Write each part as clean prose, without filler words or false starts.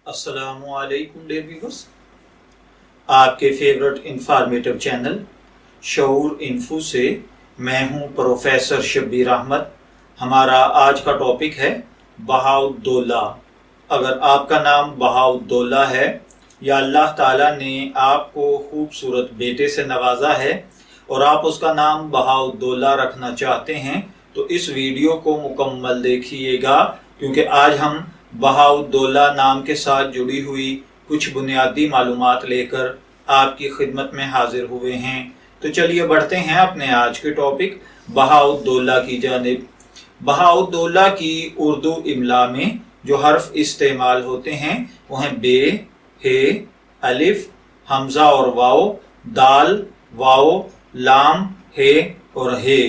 अस्सलामु अलैकुम dear viewers, आपके फेवरेट इंफॉर्मेटिव चैनल शऊर इन्फो से मैं हूं प्रोफेसर शब्बीर अहमद। हमारा आज का टॉपिक है बहाउद्दौला। अगर आपका नाम बहाउद्दौला है या अल्लाह ताला ने आपको खूबसूरत बेटे से नवाजा है और आप उसका नाम बहाउद्दौला रखना चाहते हैं तो इस वीडियो को मुकम्मल देखिएगा, क्योंकि आज हम बहाउद्दौला नाम के साथ जुड़ी हुई कुछ बुनियादी मालूमात लेकर आपकी खिदमत में हाजिर हुए हैं। तो चलिए बढ़ते हैं अपने आज के टॉपिक बहाउद्दौला की जानिब। बहाउद्दौला की उर्दू इमला में जो हर्फ इस्तेमाल होते हैं वो हैं बे, हे, अलिफ, हमजा और वाओ, दाल, वाओ, लाम, हे और हे।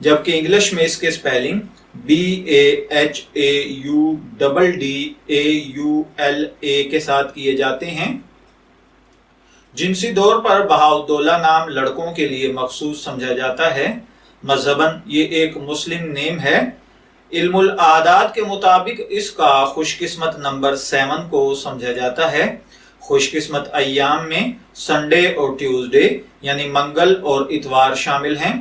जबकि इंग्लिश में इसके स्पेलिंग BAHAUDDAULA के साथ किए जाते हैं। जिनसी तौर पर बहाउद्दौला नाम लड़कों के लिए मखसूस समझा जाता है। मजहबन ये एक मुस्लिम नेम है। इल्मुल आदात के मुताबिक इसका खुशकिस्मत नंबर 7 को समझा जाता है। खुशकिस्मत अय्याम में संडे और ट्यूसडे यानी मंगल और इतवार शामिल हैं।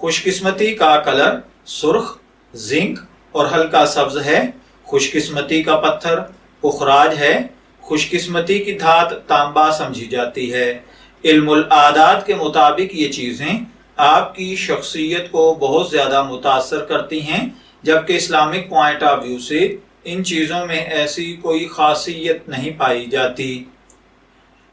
खुशकिस्मती का कलर सुर्ख, जिंक और हल्का सब्ज है। खुशकिस्मती का पत्थर पुखराज है। खुशकिस्मती की धात तांबा समझी जाती है। इल्मुल आदात के मुताबिक ये चीजें आपकी शख्सियत को बहुत ज्यादा मुतासर करती हैं, जबकि इस्लामिक पॉइंट ऑफ व्यू से इन चीजों में ऐसी कोई खासियत नहीं पाई जाती।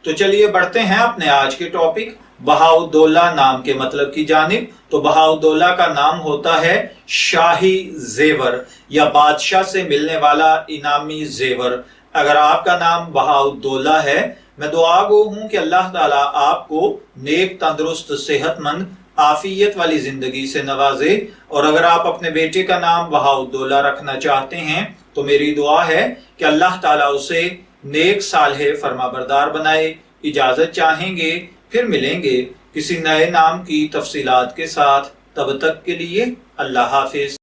तो चलिए बढ़ते हैं अपने आज के टॉपिक बहाउद्दौला नाम के मतलब की जानिब। तो बहाउद्दौला का नाम होता है शाही जेवर या बादशाह से मिलने वाला इनामी जेवर। अगर आपका नाम बहाउद्दौला है, मैं दुआ गो हूं कि अल्लाह ताला आपको नेक, तंदुरुस्त, सेहतमंद, आफियत वाली जिंदगी से नवाजे। और अगर आप अपने बेटे का नाम बहाउद्दौला रखना चाहते हैं तो मेरी दुआ है कि अल्लाह ताला उसे नेक, सालेह, फरमाबरदार बनाए। इजाजत चाहेंगे, फिर मिलेंगे किसी नए नाम की तफसीलात के साथ। तब तक के लिए अल्लाह हाफिज।